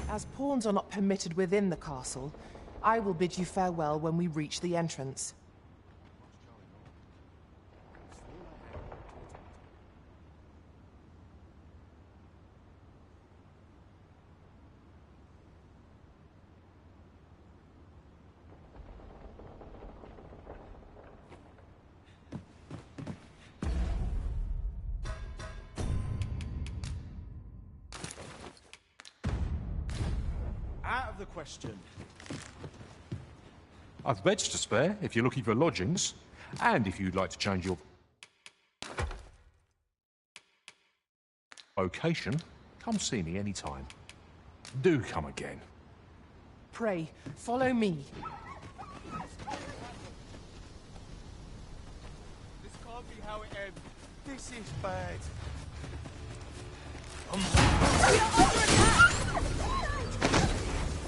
As pawns are not permitted within the castle, I will bid you farewell when we reach the entrance. Out of the question. I've beds to spare if you're looking for lodgings, and if you'd like to change your location, come see me anytime. Do come again. Pray, follow me. This can't be how it ends. This is bad.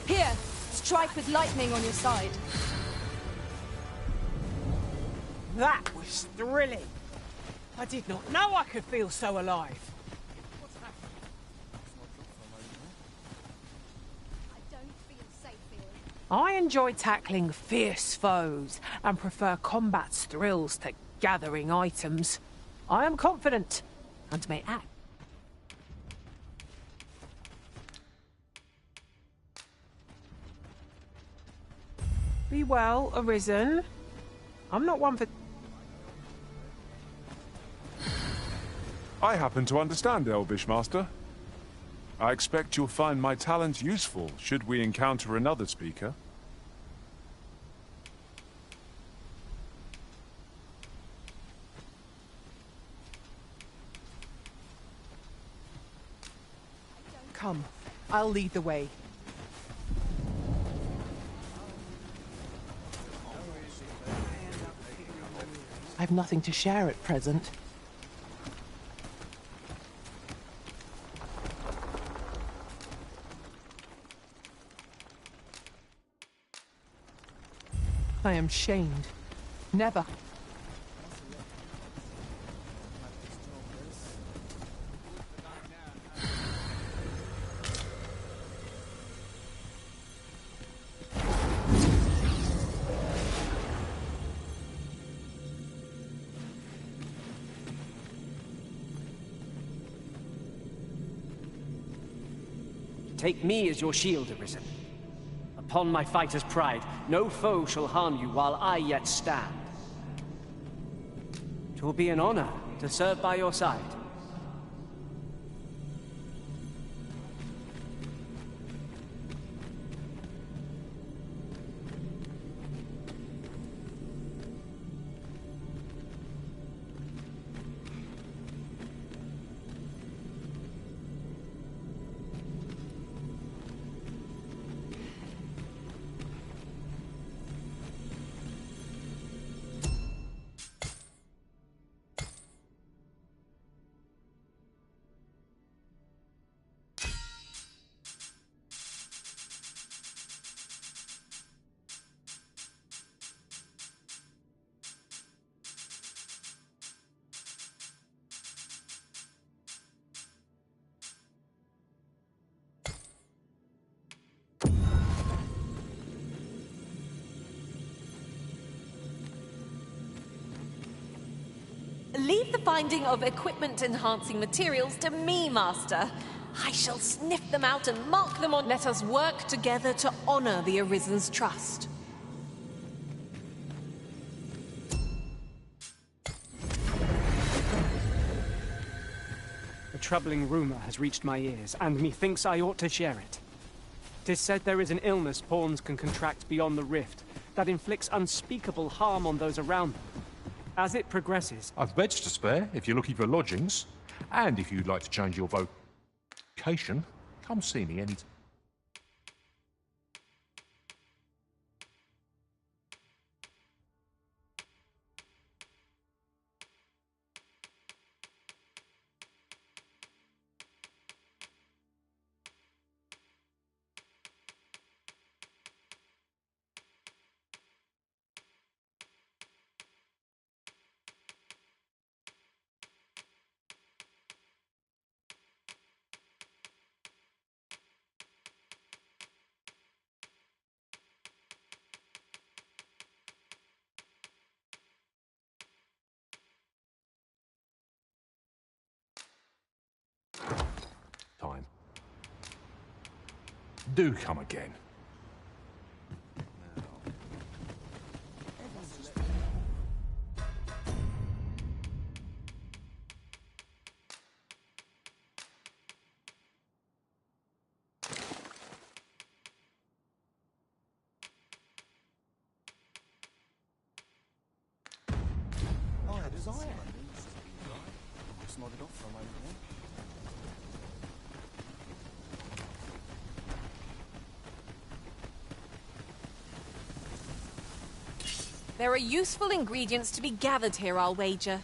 Here, strike with lightning on your side. That was thrilling. I did not know I could feel so alive. I don't feel safe here. I enjoy tackling fierce foes and prefer combat's thrills to gathering items. I am confident and may act. Be well, Arisen. I'm not one for... I happen to understand, Elvish Master. I expect you'll find my talent useful should we encounter another speaker. Come, I'll lead the way. I've nothing to share at present. I am shamed. Never. Take me as your shield, Arisen. Upon my fighter's pride, no foe shall harm you while I yet stand. 'Twill be an honor to serve by your side. Leave the finding of equipment-enhancing materials to me, Master. I shall sniff them out and mark them on. Let us work together to honor the Arisen's trust. A troubling rumor has reached my ears, and methinks I ought to share it. 'Tis said there is an illness pawns can contract beyond the rift that inflicts unspeakable harm on those around them. As it progresses... I've beds to spare if you're looking for lodgings, and if you'd like to change your vocation, come see me anytime. Do come again. There are useful ingredients to be gathered here, I'll wager.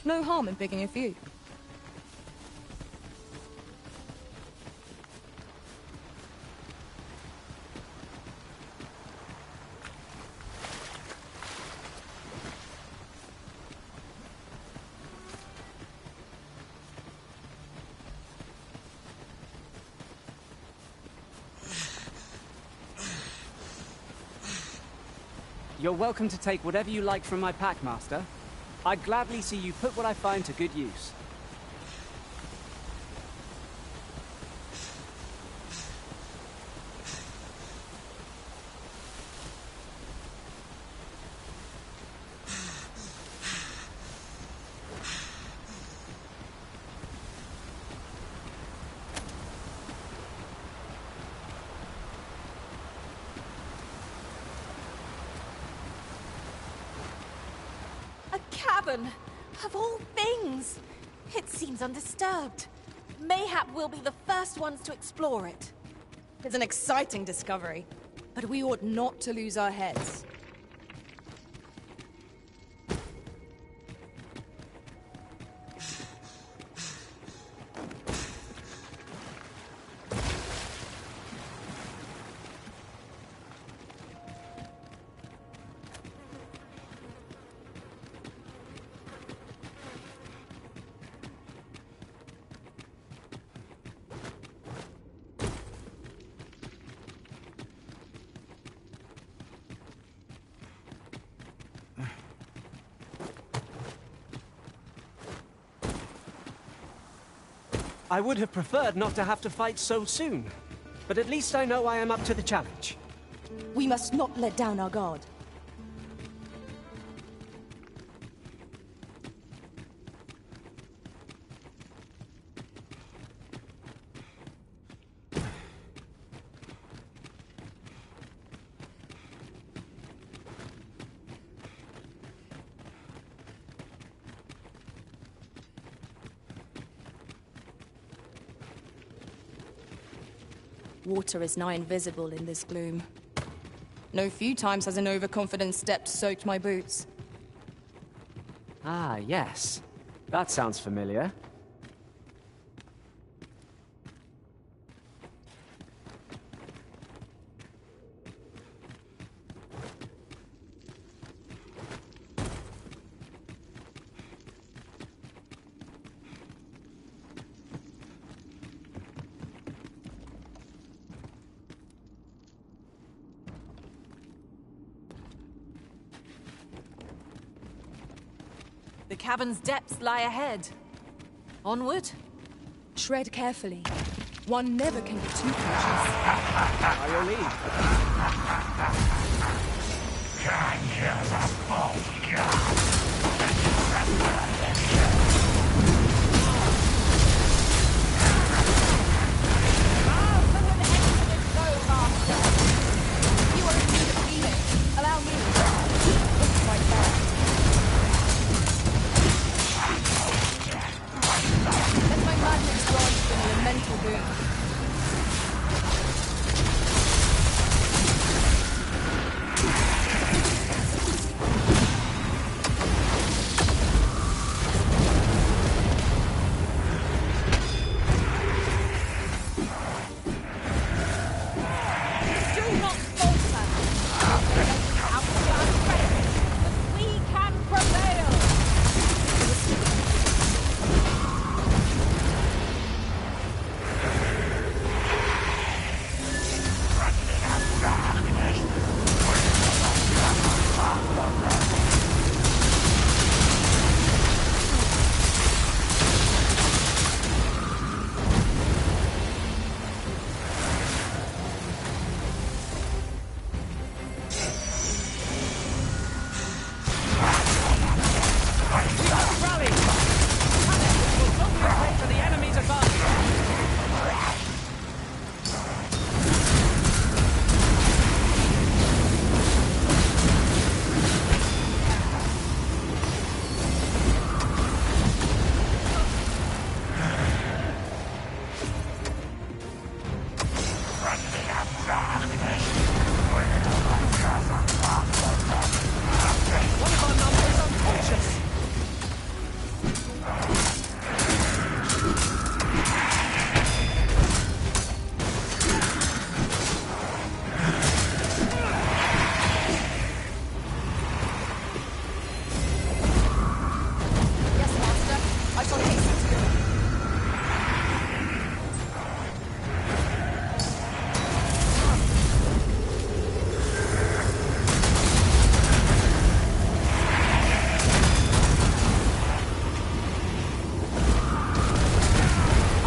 No harm in picking a few. You're welcome to take whatever you like from my pack, Master. I'd gladly see you put what I find to good use. Cabin! Of all things! It seems undisturbed. Mayhap we'll be the first ones to explore it. It's an exciting discovery, but we ought not to lose our heads. I would have preferred not to have to fight so soon, but at least I know I am up to the challenge. We must not let down our guard. Water is nigh invisible in this gloom. No few times has an overconfident step soaked my boots. Ah, yes. That sounds familiar. The cavern's depths lie ahead. Onward? Tread carefully. One never can be too cautious. By your leave. You are indeed a phoenix. Allow me. It's quite bad. Let my madness grant you an elemental boon. One of our numbers unconscious. Yes, Master. I shall hasten to you.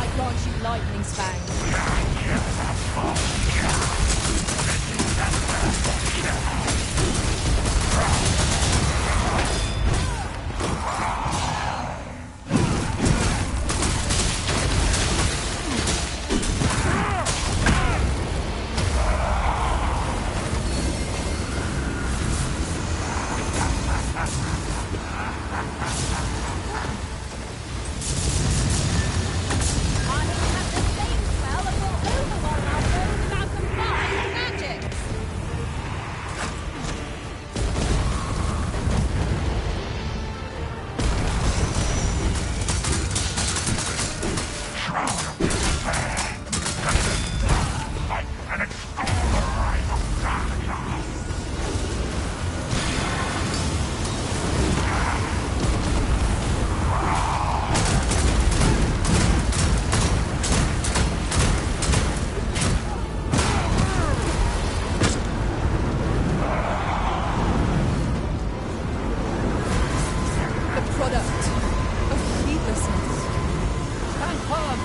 I grant you lightning spang. I have the same spell that will overwhelm our foes without combined magics. The product of heedlessness. Stand firm.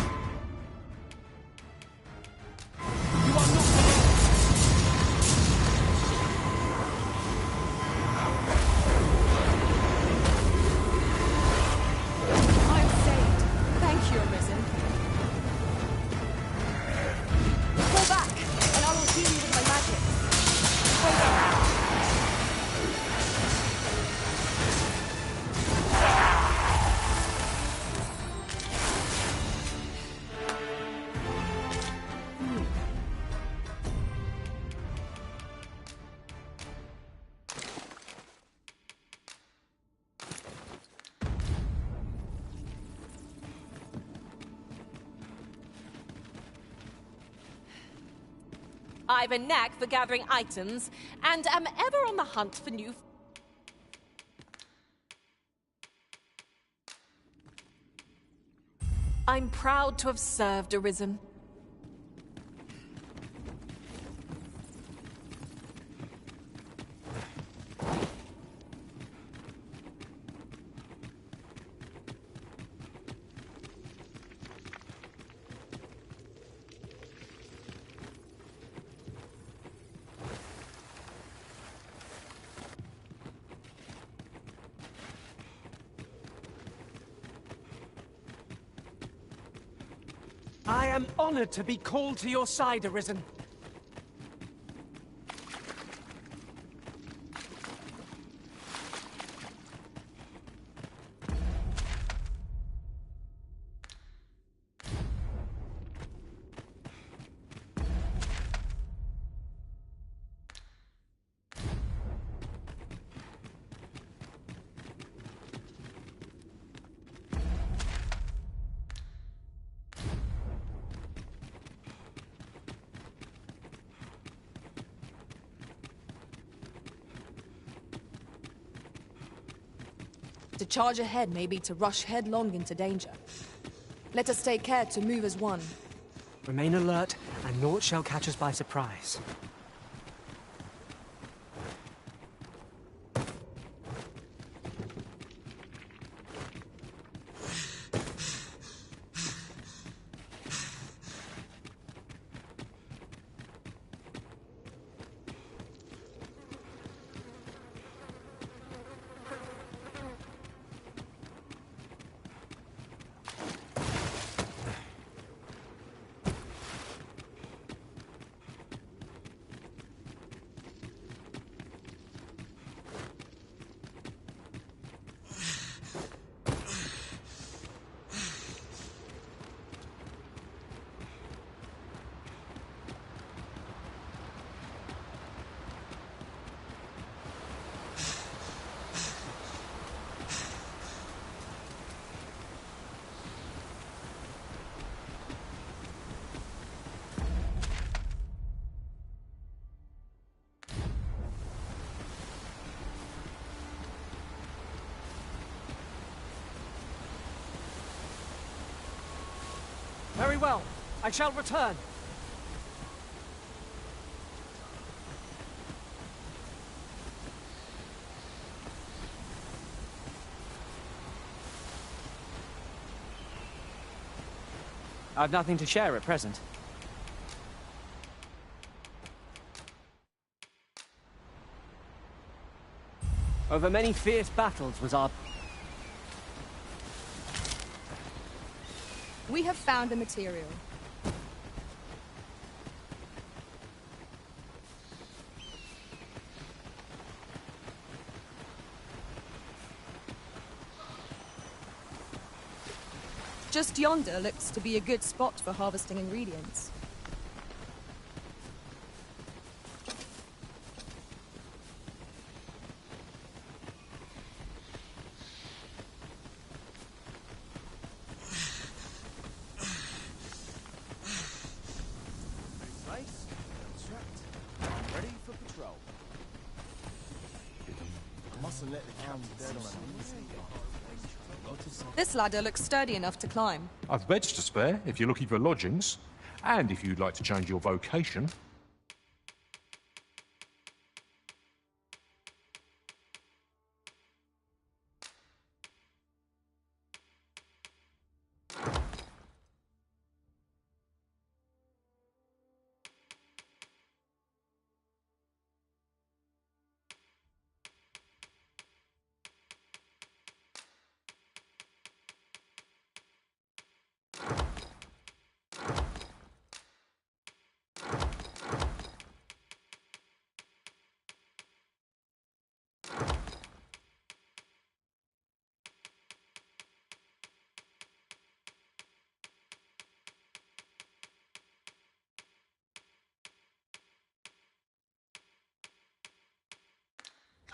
You are not alone. I am saved. Thank you, Arisen. Fall back, and I will heal you with my magic. Hold on. I've a knack for gathering items, and am ever on the hunt for new... I'm proud to have served Arisen. I am honored to be called to your side, Arisen. To charge ahead may be to rush headlong into danger. Let us take care to move as one. Remain alert, and naught shall catch us by surprise. Very well. I shall return. I've nothing to share at present. Over many fierce battles was our... We have found the material. Just yonder looks to be a good spot for harvesting ingredients. Place, trapped, I'm ready for patrol. I mustn't let the captain dead on This ladder looks sturdy enough to climb. I've beds to spare if you're looking for lodgings, and if you'd like to change your vocation.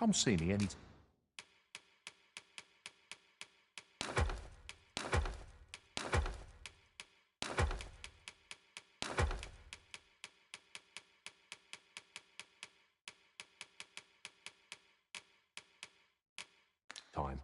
Come see me any time.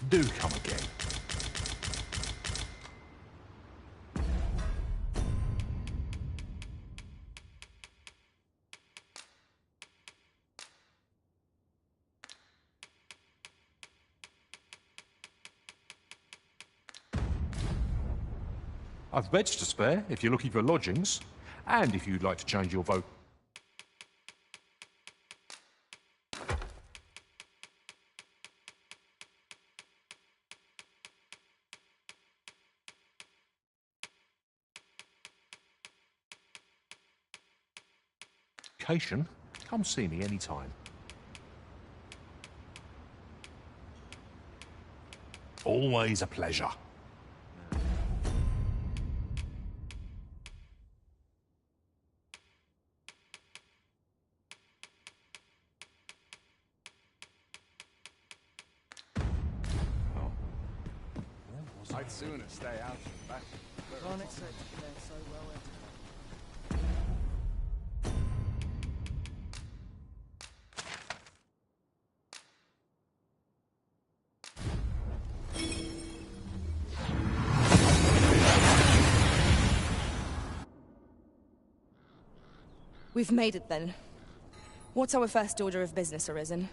Do come again. I've beds to spare if you're looking for lodgings, and if you'd like to change your vote. Come see me anytime. Always a pleasure. I'd sooner stay out than back. Can't expect to play so well. We've made it then. What's our first order of business, Arisen?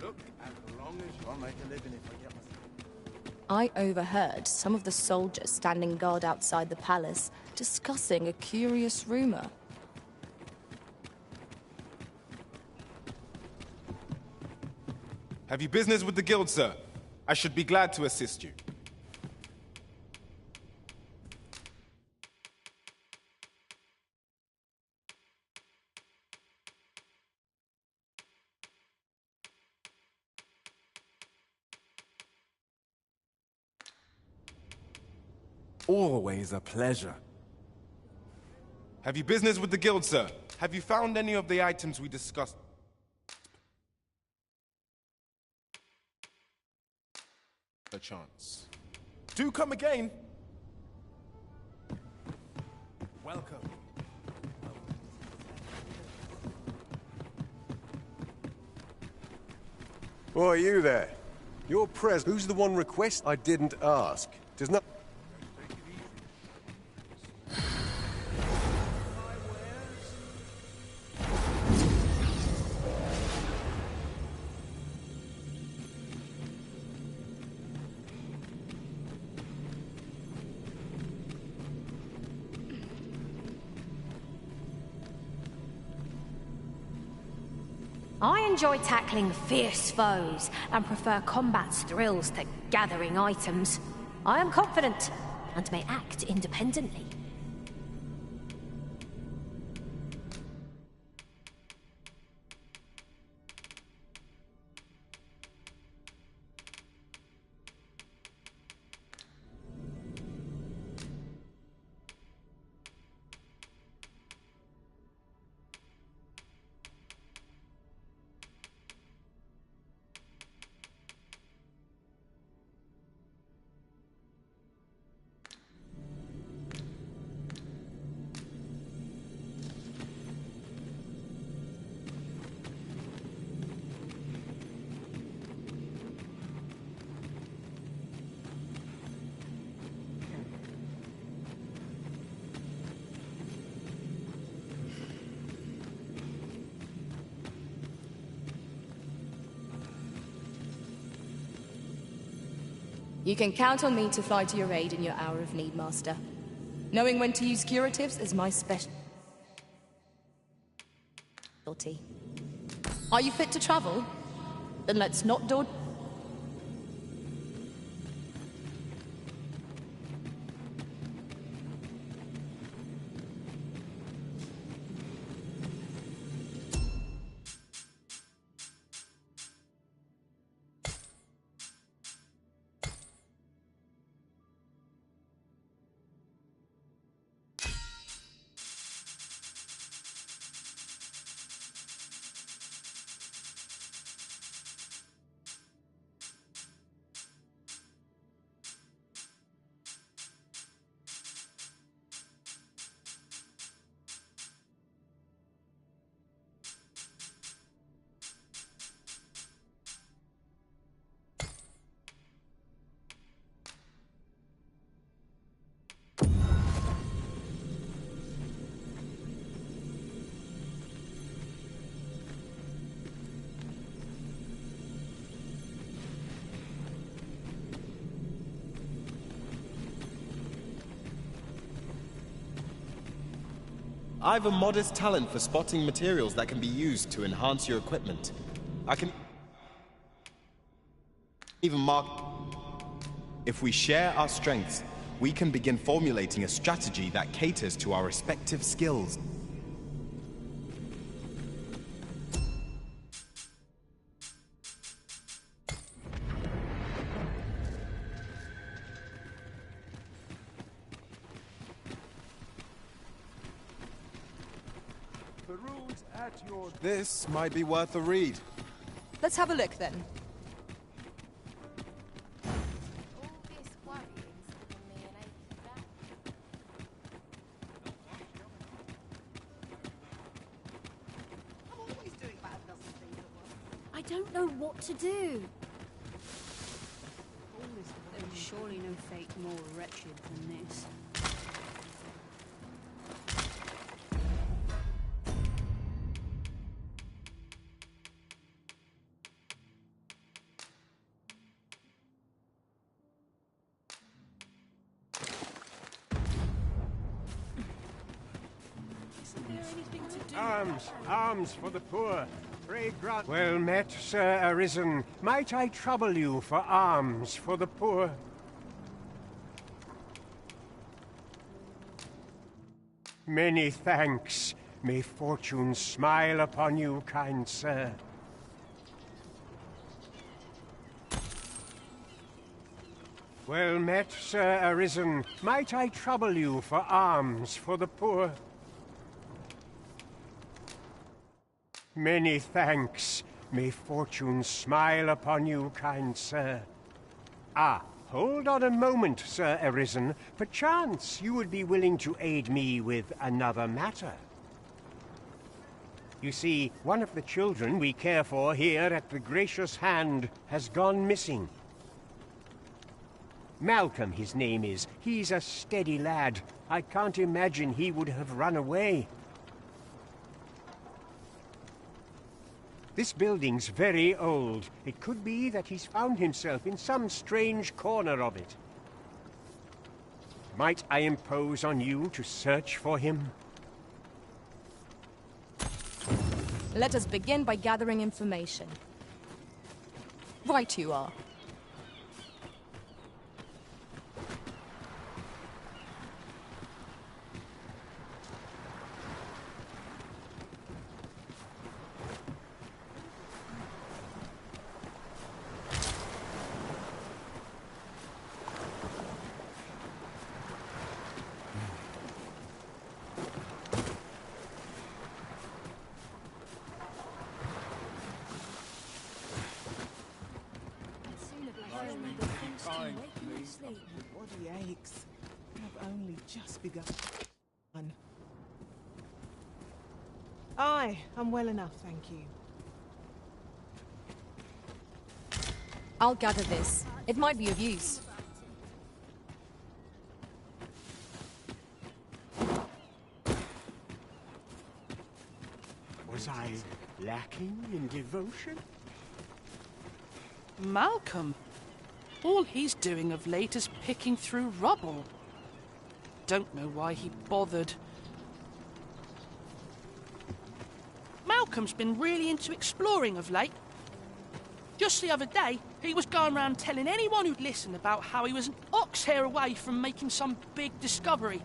Look, as long as I'll make a living if I get my... I overheard some of the soldiers standing guard outside the palace discussing a curious rumor. Have you business with the guild, sir? I should be glad to assist you. Always a pleasure. Have you business with the guild, sir? Have you found any of the items we discussed? A chance. Do come again. Welcome. Why, you there? Your pres. Who's the one request? I didn't ask. Does not. I enjoy tackling fierce foes and prefer combat's thrills to gathering items. I am confident and may act independently. You can count on me to fly to your aid in your hour of need, Master. Knowing when to use curatives is my specialty. Are you fit to travel? Then let's not dawdle. I've a modest talent for spotting materials that can be used to enhance your equipment. I can even mark... If we share our strengths, we can begin formulating a strategy that caters to our respective skills. The rules at your... This might be worth a read. Let's have a look then. I don't know what to do. There's surely no fate more wretched than this. Arms, arms for the poor. Pray grant. Well met, Sir Arisen. Might I trouble you for alms for the poor? Many thanks. May fortune smile upon you, kind sir. Well met, Sir Arisen. Might I trouble you for alms for the poor? Many thanks. May fortune smile upon you, kind sir. Ah, hold on a moment, Sir Arisen. Perchance you would be willing to aid me with another matter. You see, one of the children we care for here at the Gracious Hand has gone missing. Malcolm, his name is. He's a steady lad. I can't imagine he would have run away. This building's very old. It could be that he's found himself in some strange corner of it. Might I impose on you to search for him? Let us begin by gathering information. Right you are. The body aches. I've only just begun. Aye, I'm well enough, thank you. I'll gather this. It might be of use. Was I lacking in devotion? Malcolm. All he's doing of late is picking through rubble. Don't know why he bothered. Malcolm's been really into exploring of late. Just the other day, he was going around telling anyone who'd listen about how he was an ox hair away from making some big discovery.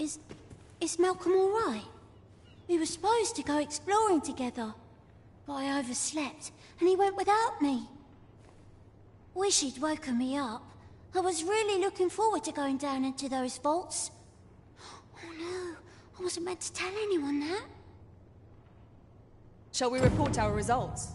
Is Malcolm all right? We were supposed to go exploring together, but I overslept and he went without me. Wish he'd woken me up. I was really looking forward to going down into those vaults. Oh no, I wasn't meant to tell anyone that. Shall we report our results?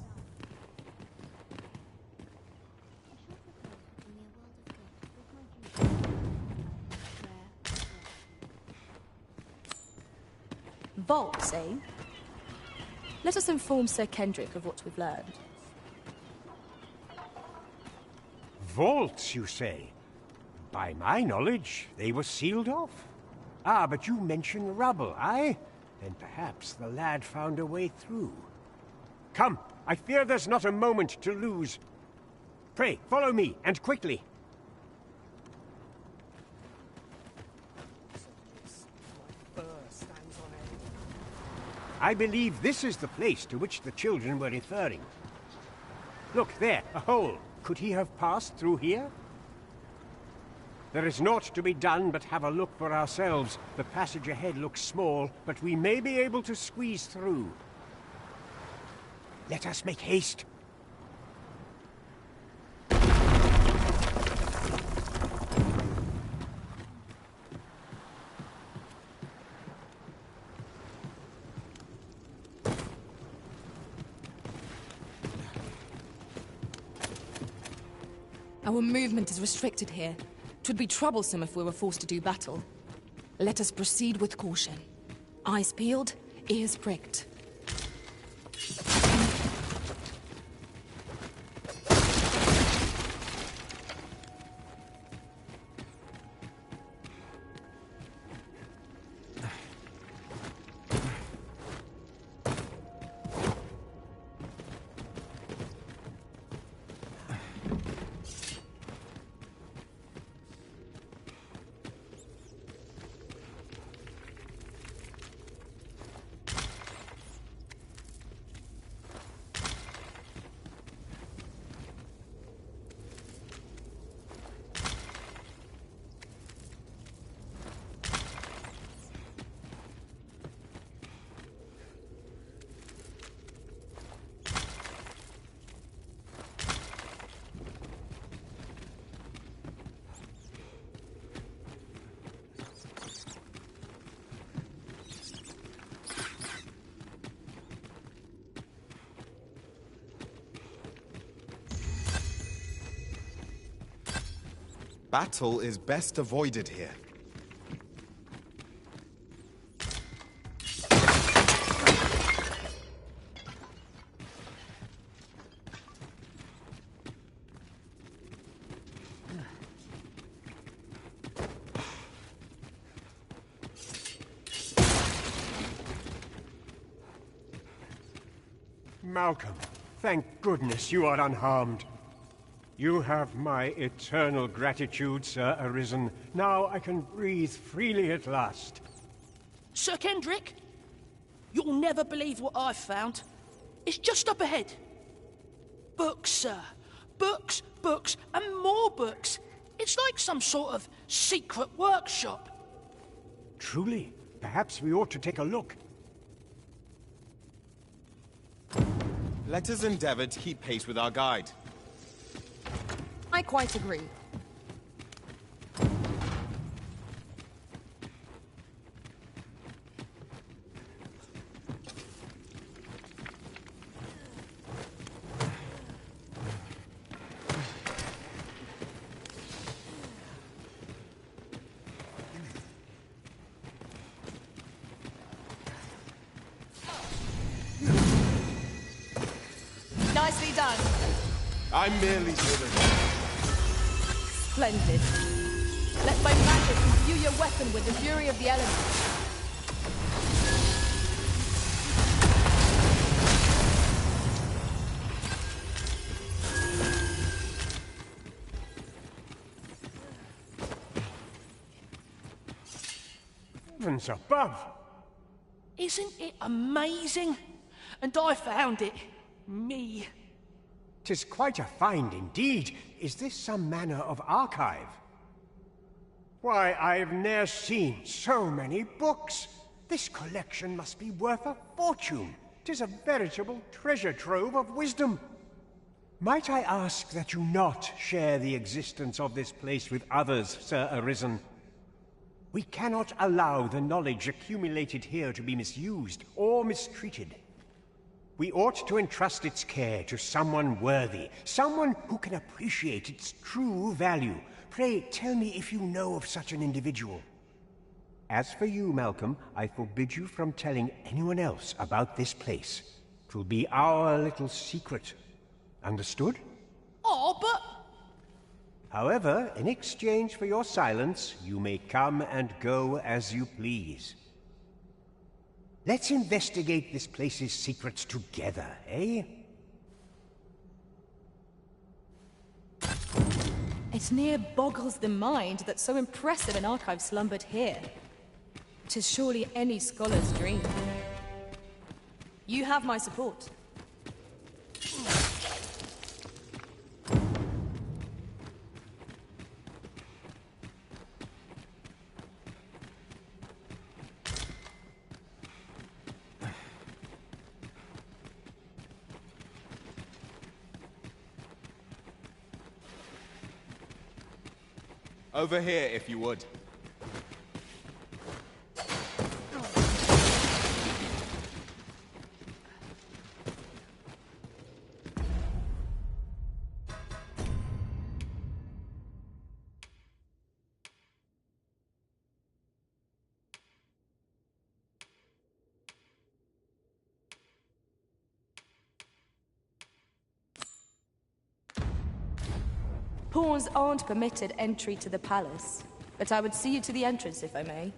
Vaults, eh? Let us inform Sir Kendrick of what we've learned. Vaults, you say? By my knowledge, they were sealed off. Ah, but you mention rubble, aye? Then perhaps the lad found a way through. Come, I fear there's not a moment to lose. Pray, follow me, and quickly. I believe this is the place to which the children were referring. Look, there, a hole. Could he have passed through here? There is naught to be done but have a look for ourselves. The passage ahead looks small, but we may be able to squeeze through. Let us make haste. Our movement is restricted here. 'Twould be troublesome if we were forced to do battle. Let us proceed with caution. Eyes peeled, ears pricked. Battle is best avoided here. Malcolm, thank goodness you are unharmed. You have my eternal gratitude, Sir Arisen. Now I can breathe freely at last. Sir Kendrick, you'll never believe what I've found. It's just up ahead. Books, sir. Books, books, and more books. It's like some sort of secret workshop. Truly? Perhaps we ought to take a look. Let us endeavor to keep pace with our guide. I quite agree. Nicely done. I'm merely human. Splendid. Let my magic imbue your weapon with the fury of the elements. Heavens above! Isn't it amazing? And I found it. Me. 'Tis quite a find indeed. Is this some manner of archive? Why, I've ne'er seen so many books. This collection must be worth a fortune. 'Tis a veritable treasure trove of wisdom. Might I ask that you not share the existence of this place with others, Sir Arisen? We cannot allow the knowledge accumulated here to be misused or mistreated. We ought to entrust its care to someone worthy, someone who can appreciate its true value. Pray tell me if you know of such an individual. As for you, Malcolm, I forbid you from telling anyone else about this place. 'Twill be our little secret. Understood? Oh, but... However, in exchange for your silence, you may come and go as you please. Let's investigate this place's secrets together, eh? It near boggles the mind that so impressive an archive slumbered here. 'Tis surely any scholar's dream. You have my support. Over here, if you would. Pawns aren't permitted entry to the palace, but I would see you to the entrance if I may.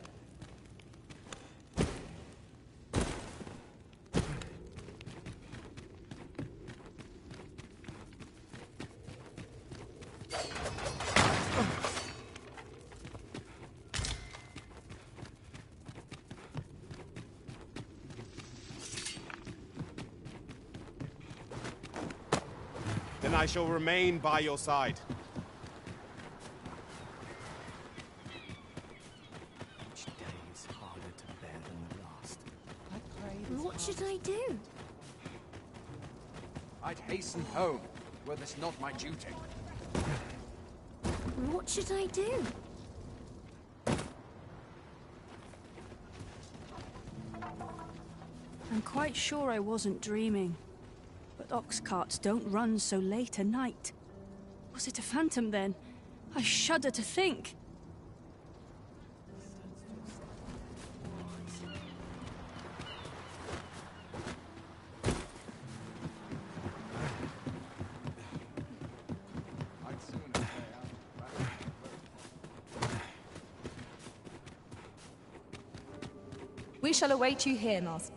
Then I shall remain by your side. Each day is harder to bear than the last. What should I do? I'd hasten home, were this not my duty. What should I do? I'm quite sure I wasn't dreaming. But ox carts don't run so late at night. Was it a phantom then? I shudder to think. We shall await you here, Master.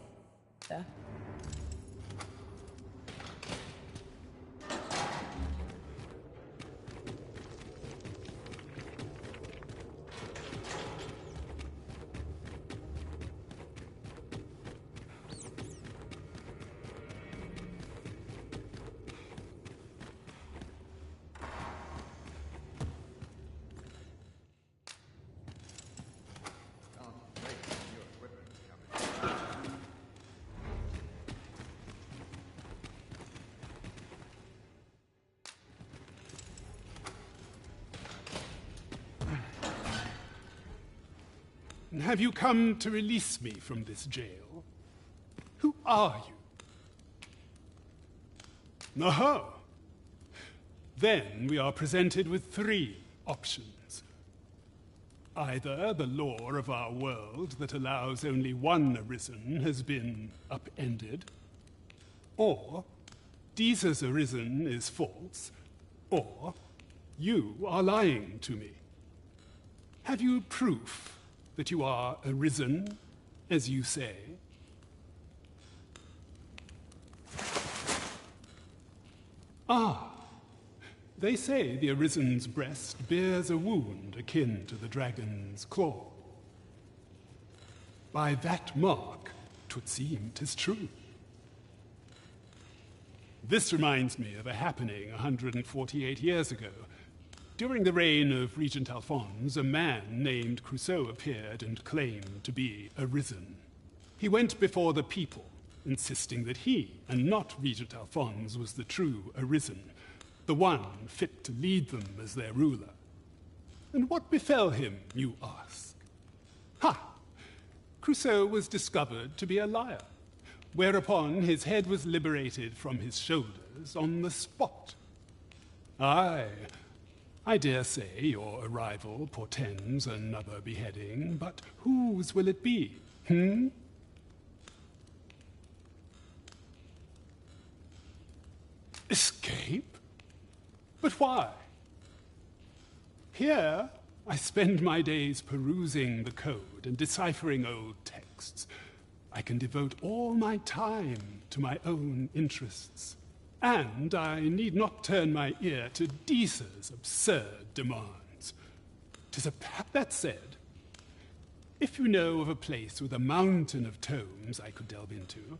Have you come to release me from this jail? Who are you? Aha! Then we are presented with three options. Either the law of our world that allows only one Arisen has been upended, or Jesus Arisen is false, or you are lying to me. Have you proof that you are Arisen, as you say? Ah, they say the Arisen's breast bears a wound akin to the dragon's claw. By that mark, 'twould seem 'tis true. This reminds me of a happening 148 years ago. During the reign of Regent Alphonse, a man named Crusoe appeared and claimed to be arisen. He went before the people, insisting that he, and not Regent Alphonse, was the true arisen, the one fit to lead them as their ruler. And what befell him, you ask? Ha! Crusoe was discovered to be a liar, whereupon his head was liberated from his shoulders on the spot. Aye, I dare say your arrival portends another beheading, but whose will it be, Escape? But why? Here, I spend my days perusing the code and deciphering old texts. I can devote all my time to my own interests. And I need not turn my ear to Deesa's absurd demands. That said, if you know of a place with a mountain of tomes I could delve into,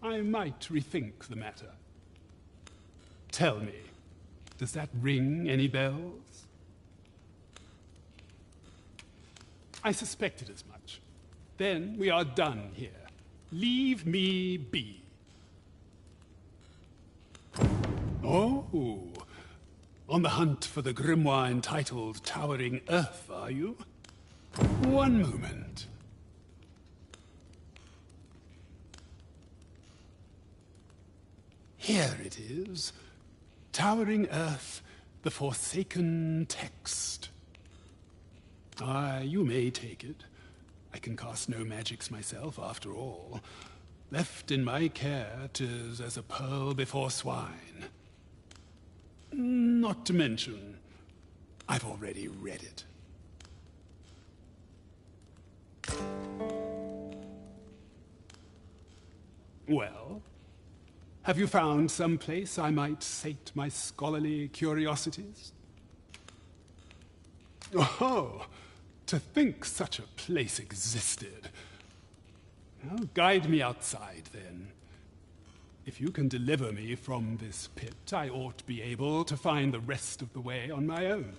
I might rethink the matter. Tell me, does that ring any bells? I suspected as much. Then we are done here. Leave me be. Oh, on the hunt for the grimoire entitled Towering Earth, are you? One moment. Here it is. Towering Earth, the Forsaken Text. Aye, you may take it. I can cast no magics myself, after all. Left in my care, 'tis as a pearl before swine. Not to mention, I've already read it. Well, have you found some place I might sate my scholarly curiosities? Oh, to think such a place existed. Well, guide me outside, then. If you can deliver me from this pit, I ought to be able to find the rest of the way on my own.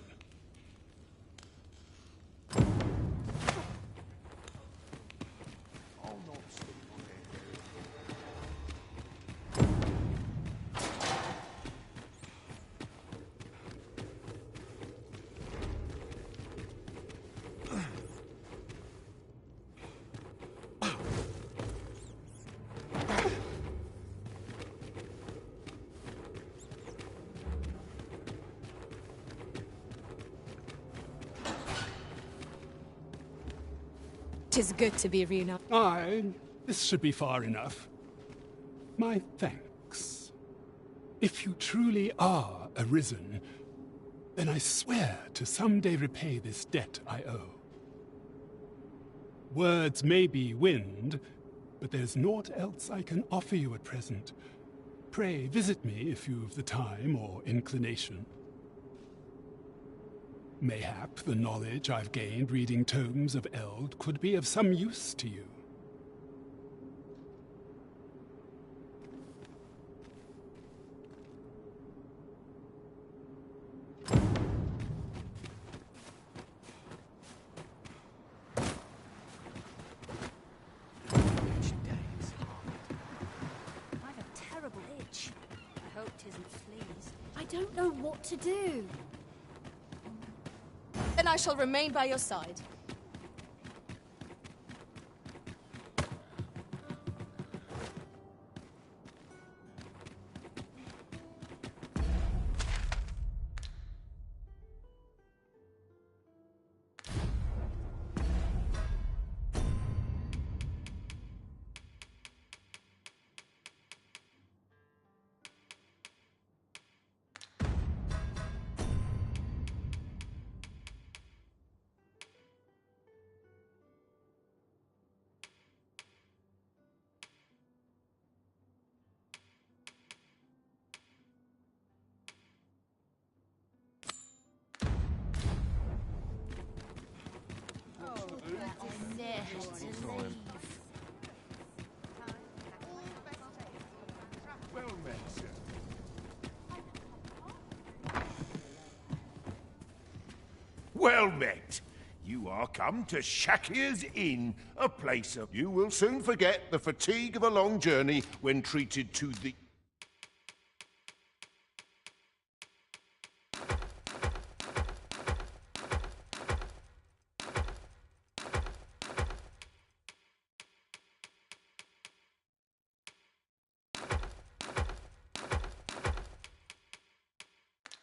Tis good to be reunited. Aye, this should be far enough. My thanks. If you truly are arisen, then I swear to someday repay this debt I owe. Words may be wind, but there's naught else I can offer you at present. Pray visit me if you've the time or inclination. Mayhap the knowledge I've gained reading tomes of Eld could be of some use to you. I've a terrible itch. I hope 'tisn't fleas. I don't know what to do. Then I shall remain by your side. Well met. You are come to Shakir's Inn, a place of... You will soon forget the fatigue of a long journey when treated to the...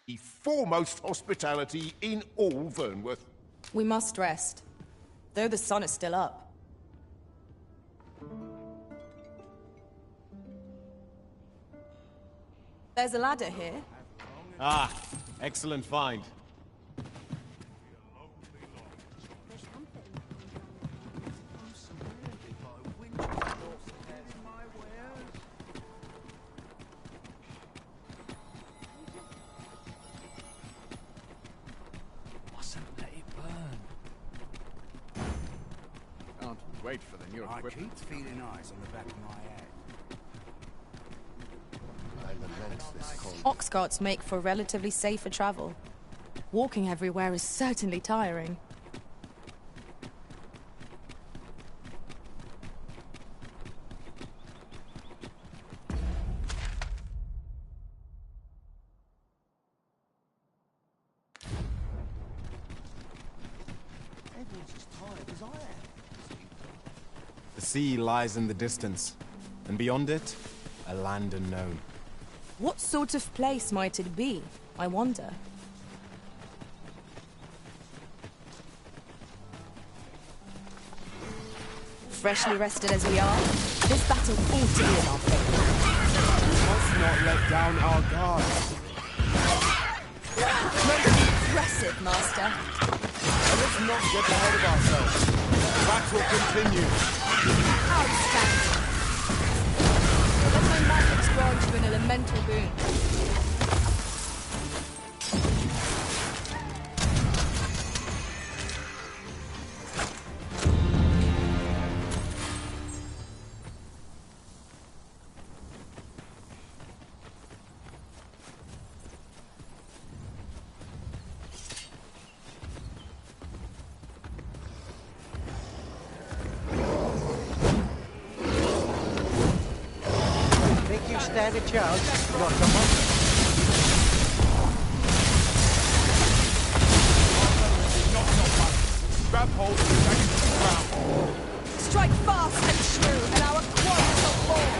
the foremost hospitality in all Vernworth. We must rest, though the sun is still up. There's a ladder here. Ah, excellent find. Wait for the new equipment. I keep feeling eyes on the back of my head. I lament this cold. Ox carts make for relatively safer travel. Walking everywhere is certainly tiring. Everyone's as tired as I am. The sea lies in the distance, and beyond it, a land unknown. What sort of place might it be, I wonder? Freshly rested as we are, this battle ought to be in our favor. We must not let down our guard. Most impressive, Master. Let us not get ahead of ourselves. The battle continues. Outstanding. Let my magics grant you an elemental boon. Stand a chance, not a monster. Grab hold and drag it to the ground. Strike fast and true, and our quarry shall fall.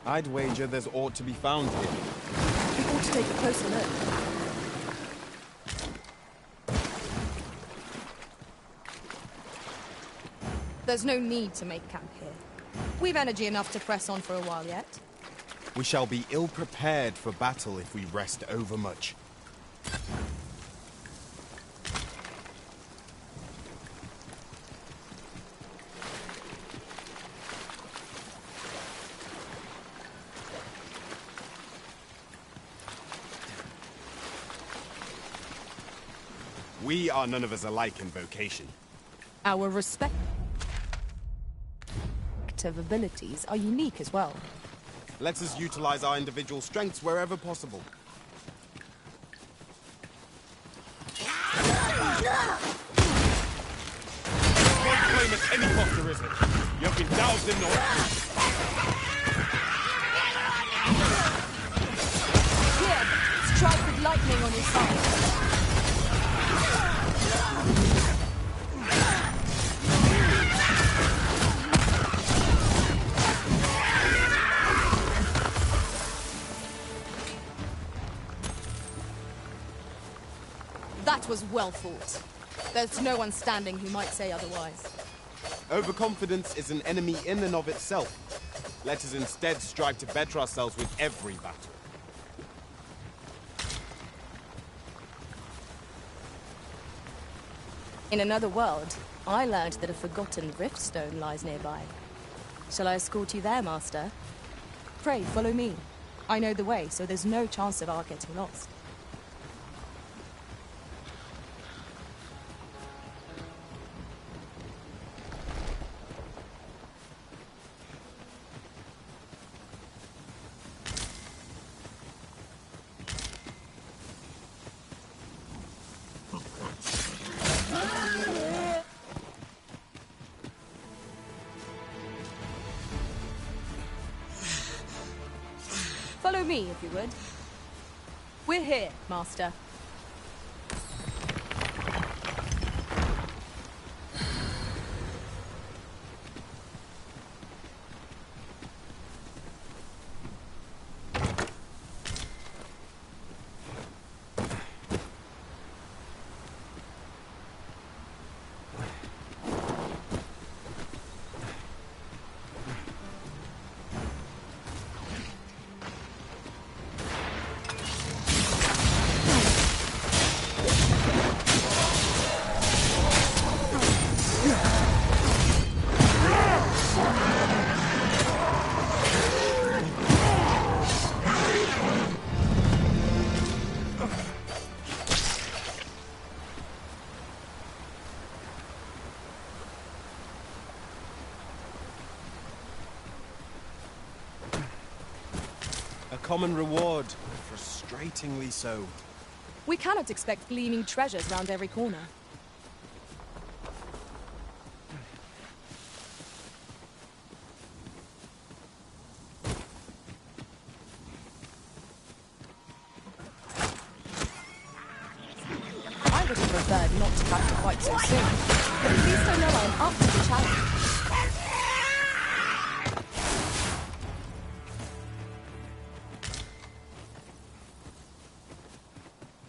I'd wager there's aught to be found here. We ought to take a closer look. There's no need to make camp here. We've energy enough to press on for a while yet. We shall be ill-prepared for battle if we rest overmuch. We are none of us alike in vocation. Our respective abilities are unique as well. Let us utilize our individual strengths wherever possible. Point flame at any cost, there isn't. You have been doused in oil. Here, strike with lightning on your side. It was well fought. There's no one standing who might say otherwise. Overconfidence is an enemy in and of itself. Let us instead strive to better ourselves with every battle. In another world, I learned that a forgotten riftstone lies nearby. Shall I escort you there, Master? Pray, follow me. I know the way, so there's no chance of our getting lost. Follow me, if you would. We're here, Master. Common reward, frustratingly so. We cannot expect gleaming treasures round every corner. I would have preferred not to have to fight so soon, but at least I know I'm up to the challenge.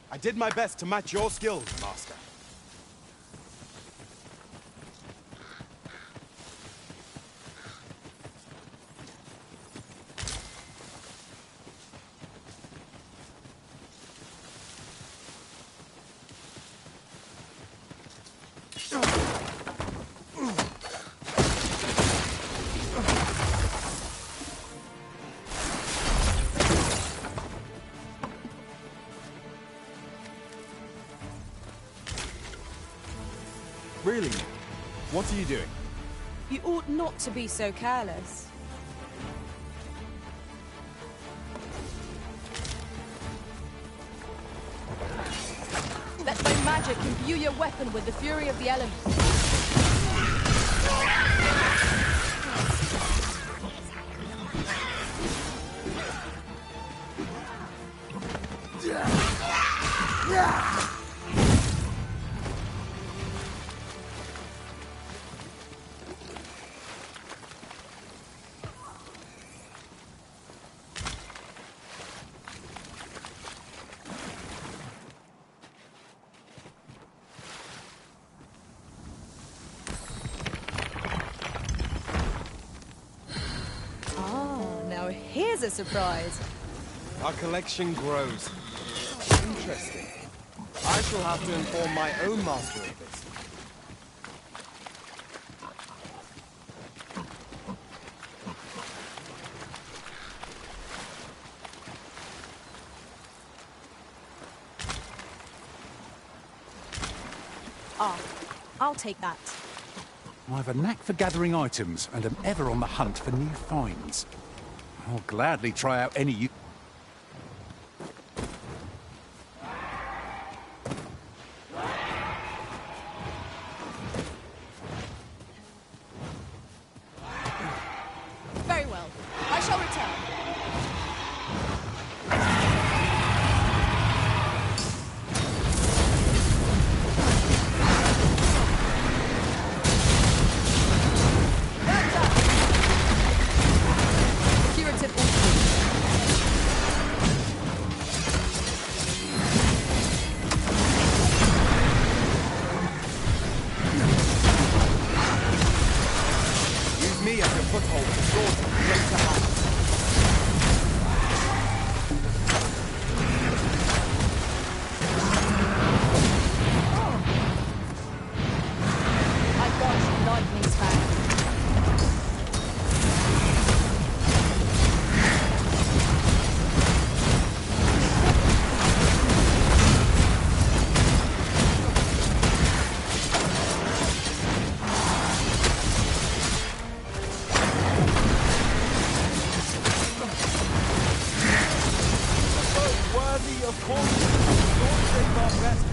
I did my best to match your skills, Master. Really? What are you doing? You ought not to be so careless. Let my magic imbue your weapon with the fury of the elements. Here's a surprise. Our collection grows. Interesting. I shall have to inform my own master of this. Ah, I'll take that. I've a knack for gathering items and am ever on the hunt for new finds. I'll gladly try out any you... Very well. I shall return.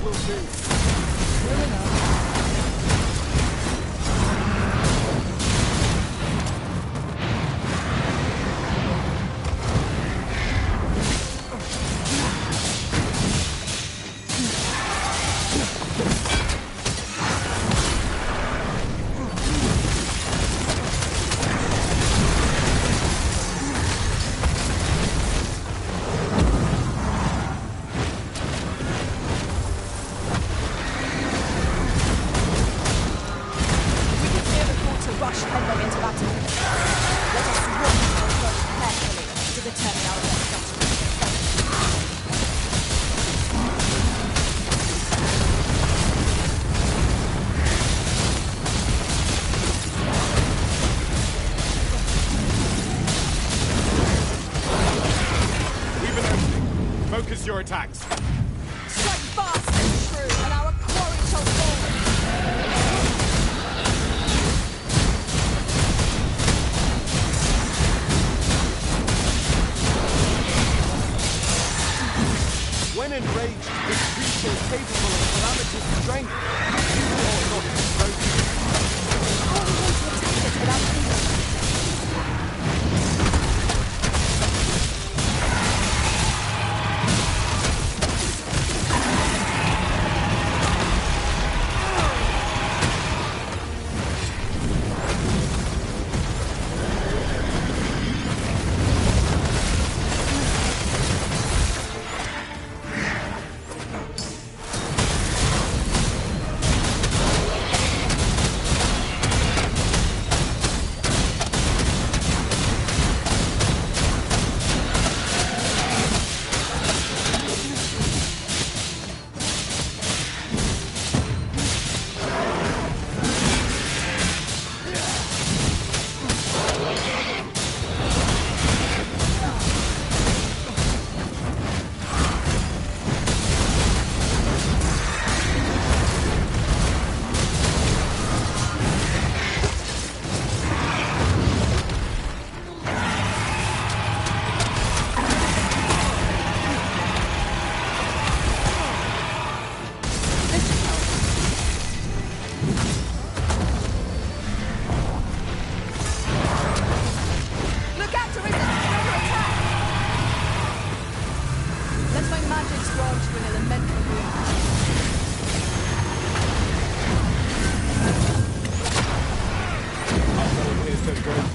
will do. True enough. Focus your attacks. Strike fast and true, and our quarry shall fall. When enraged, this creature is capable of calamitous strength. You ought not to provoke it. How are we going to attack it without leaving?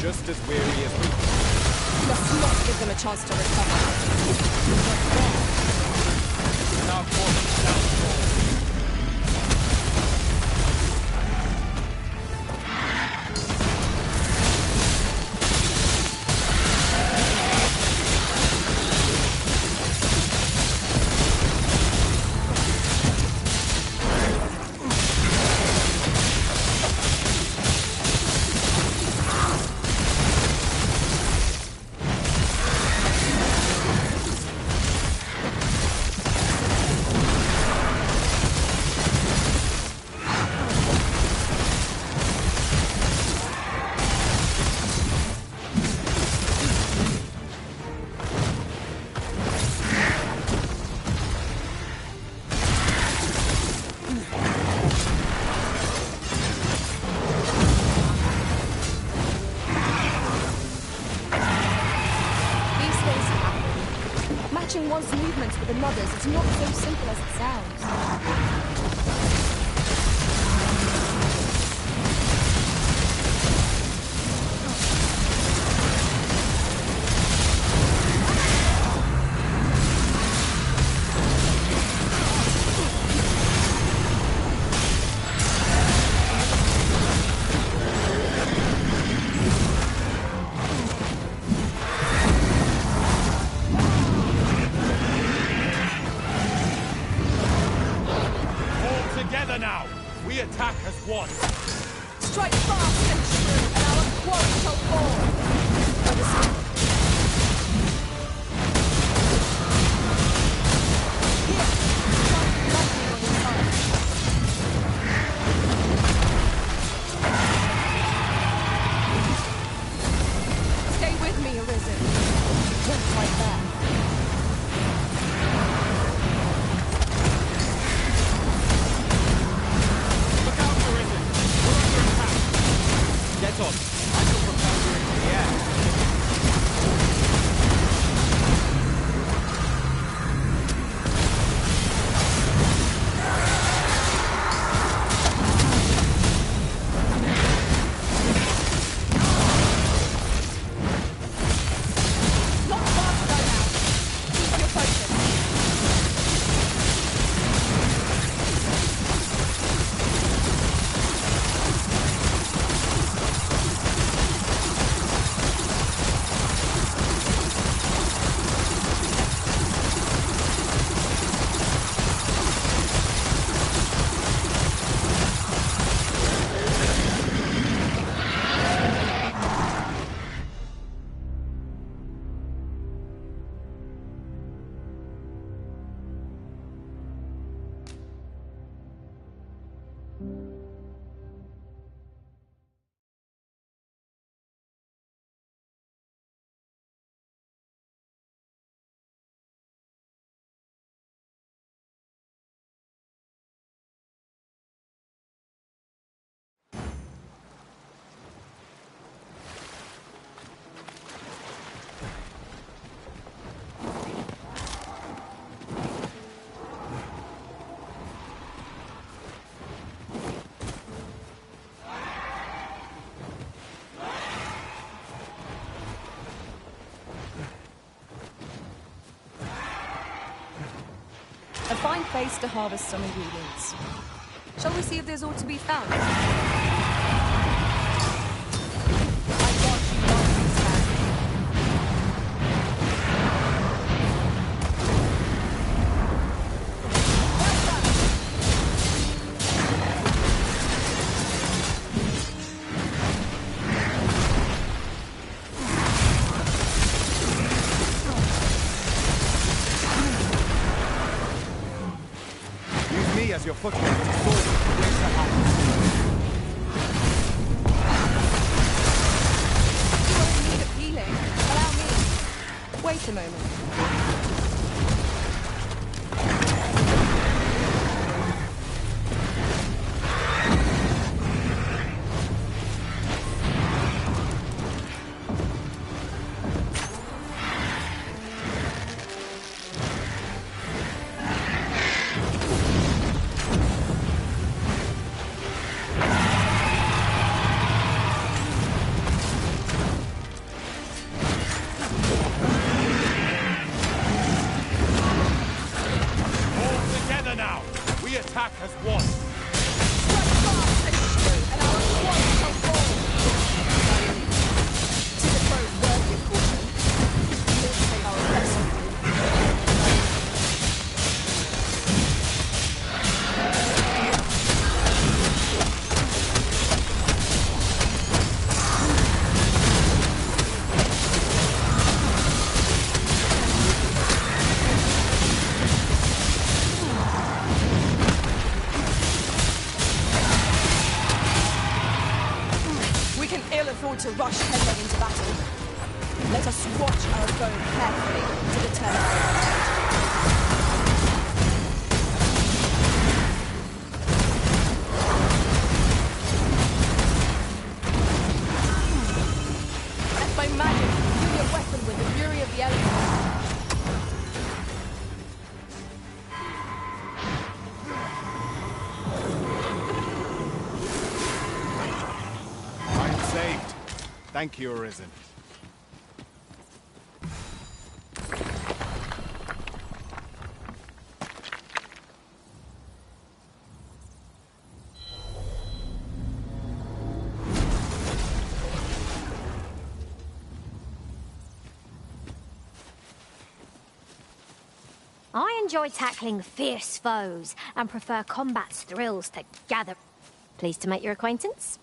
Just as weary as we. Let's not give them a chance to recover. Now force downfall. Matching one's movements with another's is not so simple as it sounds. Now, we attack as one. Strike fast and true, and our quarry shall fall. Stay with me, Arisen. Just like that. A fine place to harvest some ingredients. Shall we see if there's aught to be found? As your foothold to sword against the house. You won't need appealing. Allow me. Wait a moment. To rush headlong into battle. Let us watch our foe carefully to determine our Let my magic fuel your weapon with the fury of the elements. Thank you, Arisen. I enjoy tackling fierce foes and prefer combat's thrills to gather. Pleased to make your acquaintance.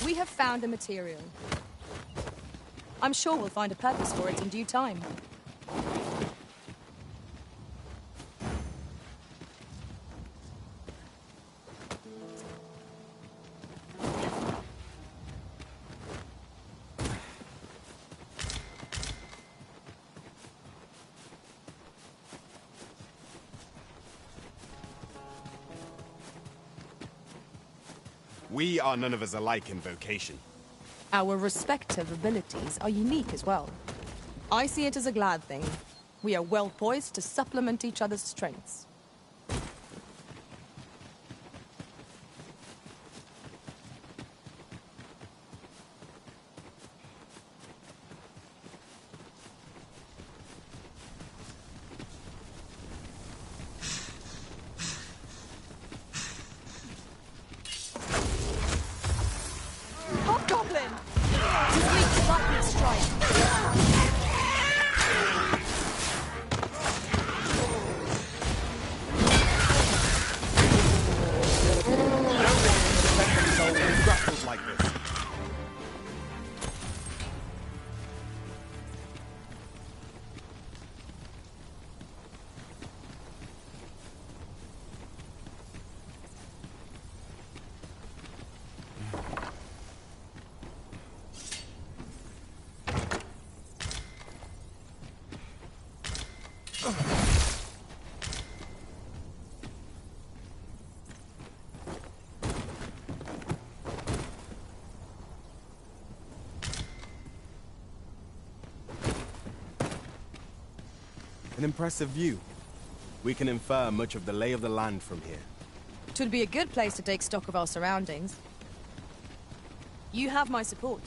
We have found a material. I'm sure we'll find a purpose for it in due time. We are none of us alike in vocation. Our respective abilities are unique as well. I see it as a glad thing. We are well poised to supplement each other's strengths. An impressive view. We can infer much of the lay of the land from here. Twould be a good place to take stock of our surroundings. You have my support.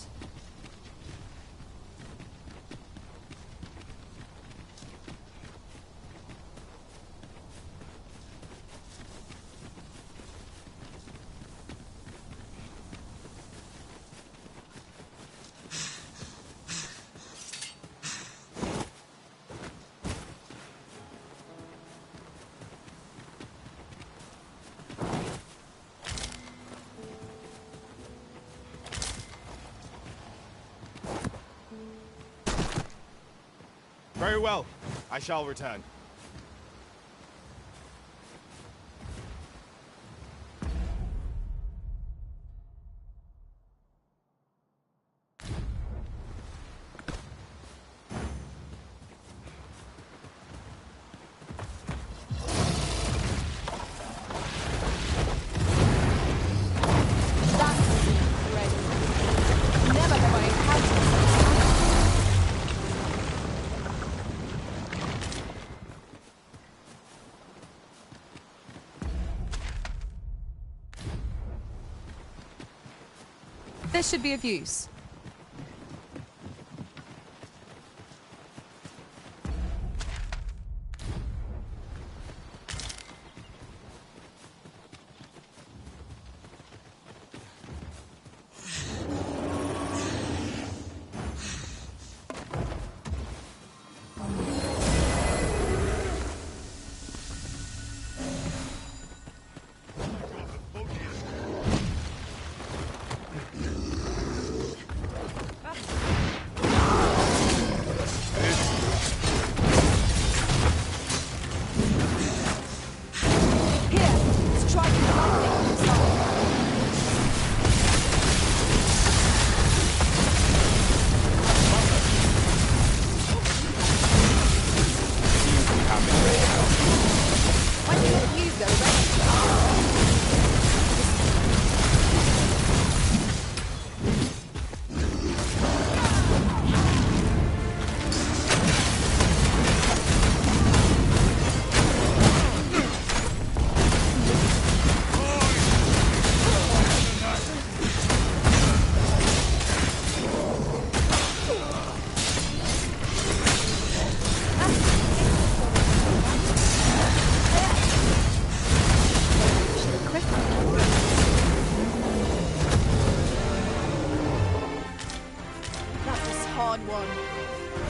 Very well. I shall return. This should be of use.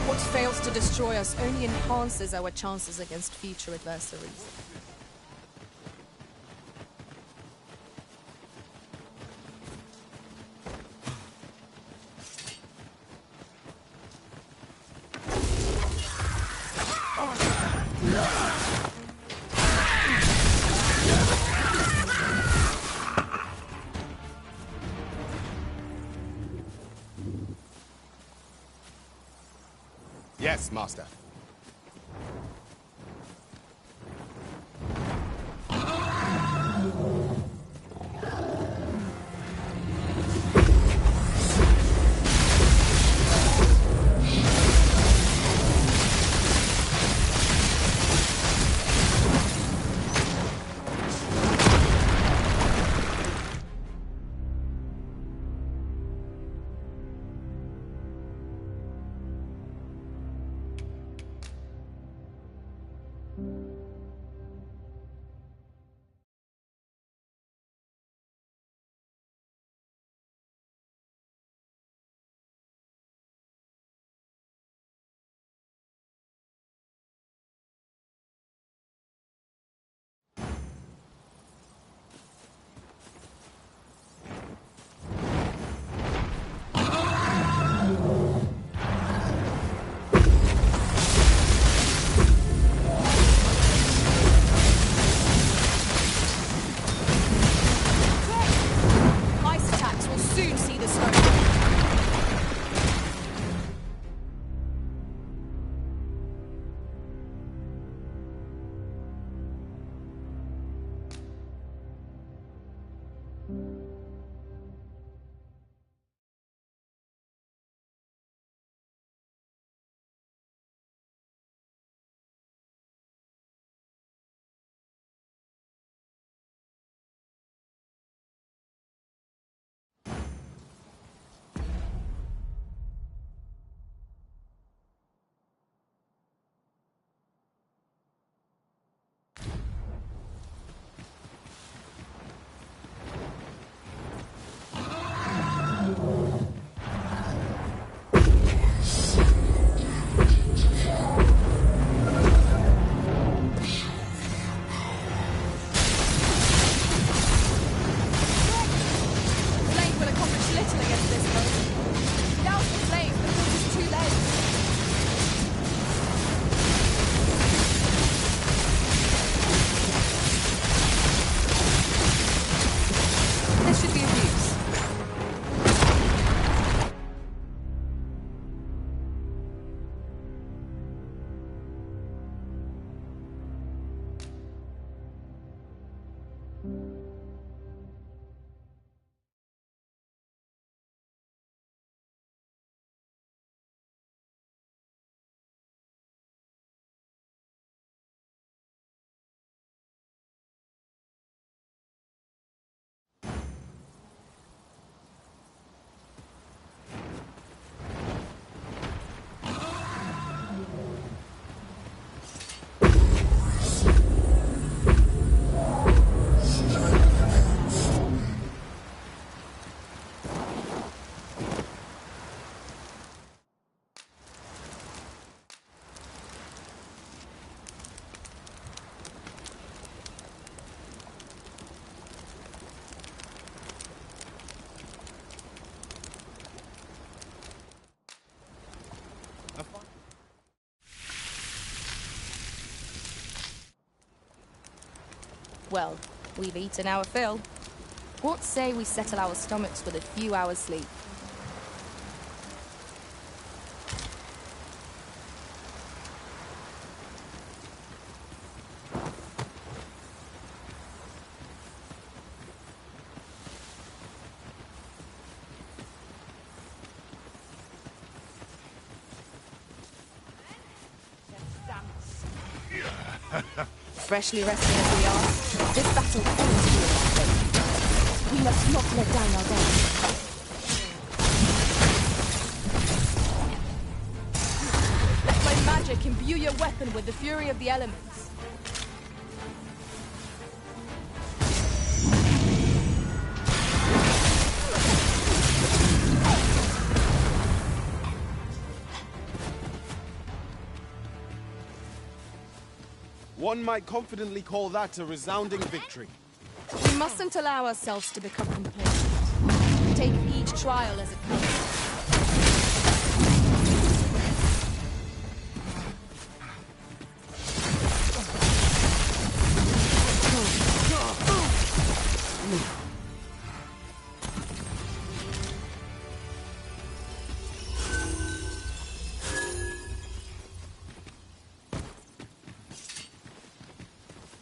What fails to destroy us only enhances our chances against future adversaries. Yes, Master. Well, we've eaten our fill. What say we settle our stomachs with a few hours' sleep? Freshly rested as we are, this battle ends to be a mistake. We must not let down our guard. Let my magic imbue your weapon with the fury of the elements. One might confidently call that a resounding victory. We mustn't allow ourselves to become complacent. Take each trial as it comes.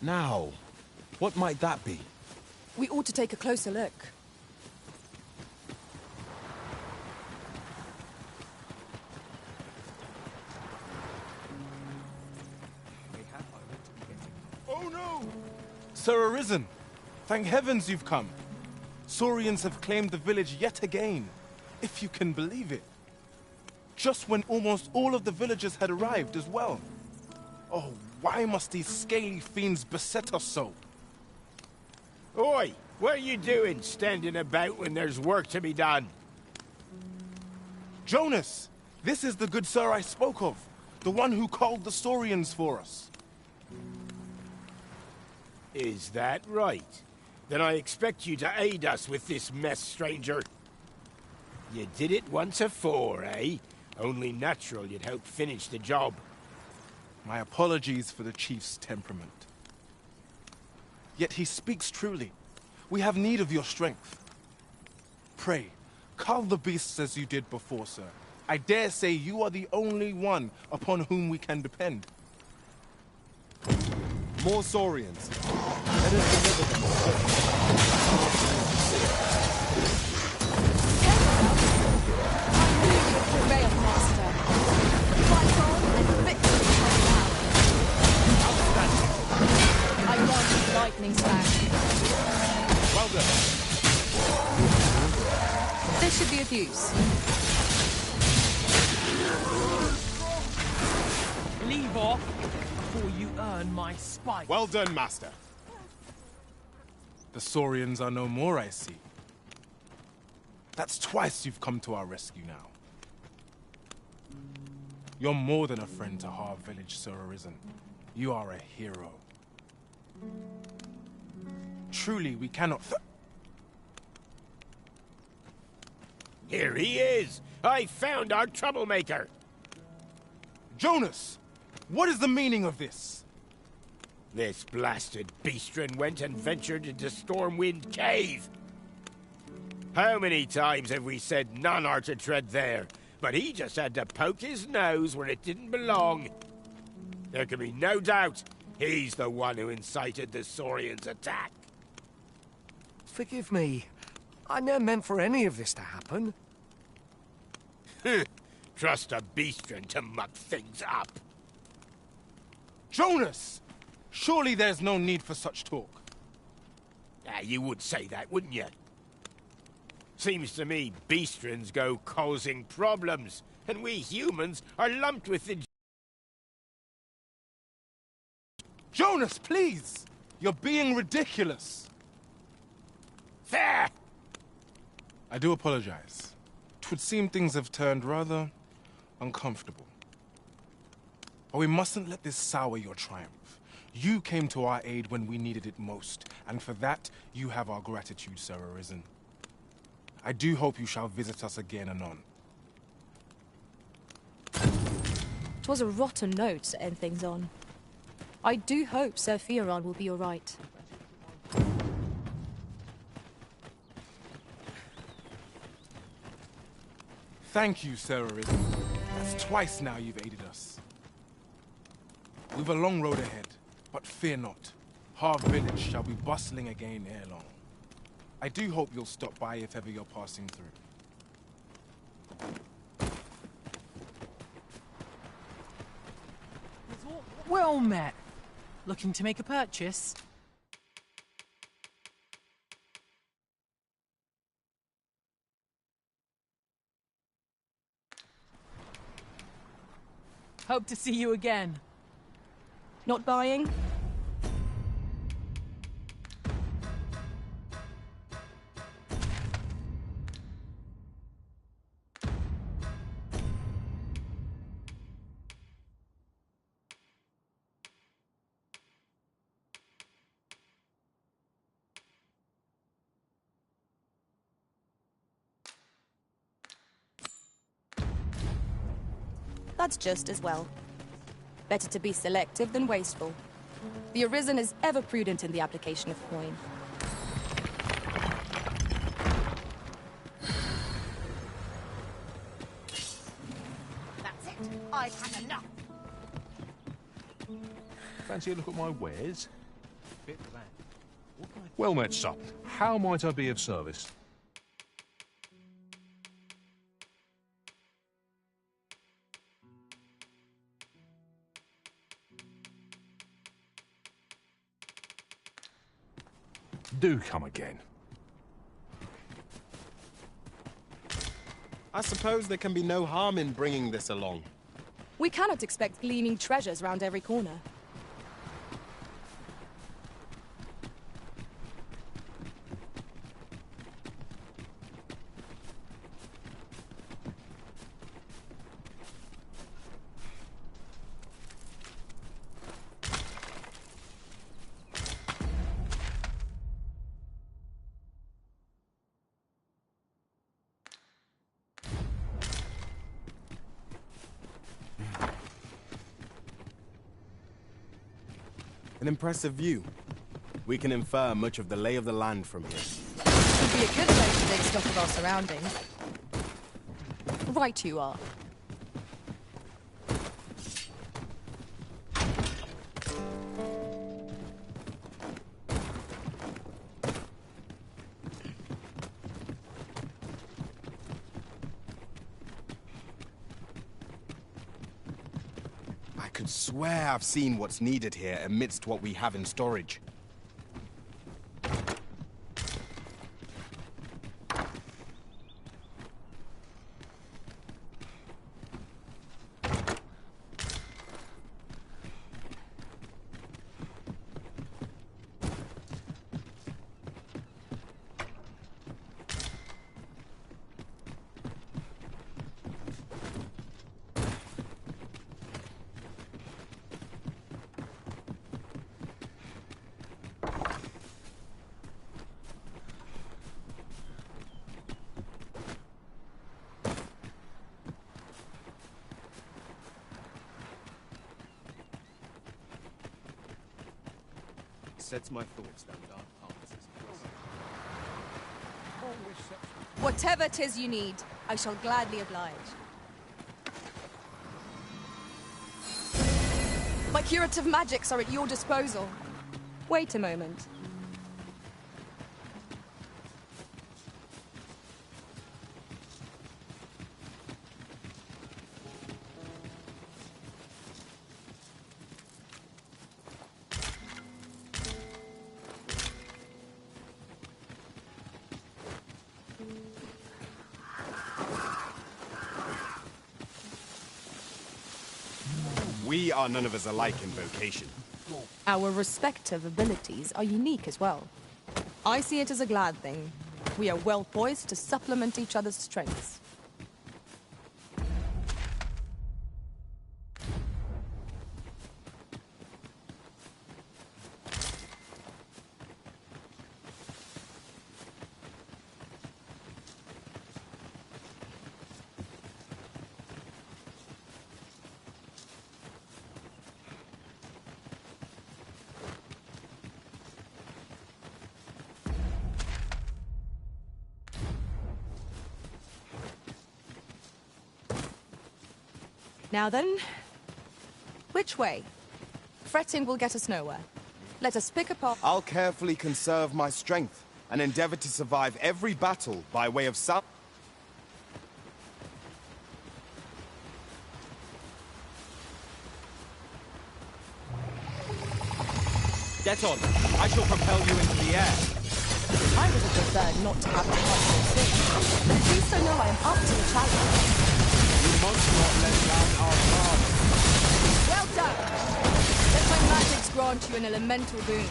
Now, what might that be? We ought to take a closer look. Oh no! Sir Arisen, thank heavens you've come. Saurians have claimed the village yet again, if you can believe it. Just when almost all of the villagers had arrived as well. Oh, why must these scaly fiends beset us so? Oi! What are you doing, standing about when there's work to be done? Jonas! This is the good sir I spoke of. The one who called the Saurians for us. Is that right? Then I expect you to aid us with this mess, stranger. You did it once afore, eh? Only natural you'd help finish the job. My apologies for the chief's temperament. Yet he speaks truly. We have need of your strength. Pray, cull the beasts as you did before, sir. I dare say you are the only one upon whom we can depend. More Saurians. Let us deliver them. Prevail, master. Fight on and victory comes out. I want lightning slash. Well done. This should be of use. Leave off before you earn my spite. Well done, Master. The Saurians are no more, I see. That's twice you've come to our rescue now. You're more than a friend to Har Village, Sir Arisen. You are a hero. Truly, we cannot... Here he is! I found our troublemaker! Jonas! What is the meaning of this? This blasted beastren went and ventured into Stormwind Cave! How many times have we said none are to tread there? But he just had to poke his nose where it didn't belong. There can be no doubt he's the one who incited the Saurians' attack. Forgive me. I never meant for any of this to happen. Trust a beastren to muck things up. Jonas! Surely there's no need for such talk. You would say that, wouldn't you? Seems to me beastrens go causing problems, and we humans are lumped with the... Jonas, please! You're being ridiculous. Fair! I do apologize. 'Twould seem things have turned rather uncomfortable. But we mustn't let this sour your triumph. You came to our aid when we needed it most, and for that, you have our gratitude, Sir Arisen. I do hope you shall visit us again anon. 'Twas a rotten note to end things on. I do hope Sir Fioran will be all right. Thank you, Sir Arisen. That's twice now you've aided us. We've a long road ahead, but fear not. Harv Village shall be bustling again ere long. I do hope you'll stop by if ever you're passing through. Well met. Looking to make a purchase? Hope to see you again. Not buying? That's just as well. Better to be selective than wasteful. The Arisen is ever prudent in the application of coin. That's it. I've had enough. Fancy a look at my wares? Well met, son. How might I be of service? Do come again. I suppose there can be no harm in bringing this along. We cannot expect gleaming treasures round every corner. An impressive view. We can infer much of the lay of the land from here. Would be a good place to take stock of our surroundings. Right you are. I could swear I've seen what's needed here amidst what we have in storage. Sets my thoughts down dark paths. Whatever 'tis you need, I shall gladly oblige. My curative magics are at your disposal. Wait a moment. We are none of us alike in vocation. Our respective abilities are unique as well. I see it as a glad thing. We are well poised to supplement each other's strengths. Now then, which way? Fretting will get us nowhere. Let us pick apart. I'll carefully conserve my strength and endeavor to survive every battle by way of south. Get on. I shall propel you into the air. I would have preferred not to have the heart so soon, but at least I know I am up to the challenge. You must not let down our guard. Well done! Let my magics grant you an elemental boon.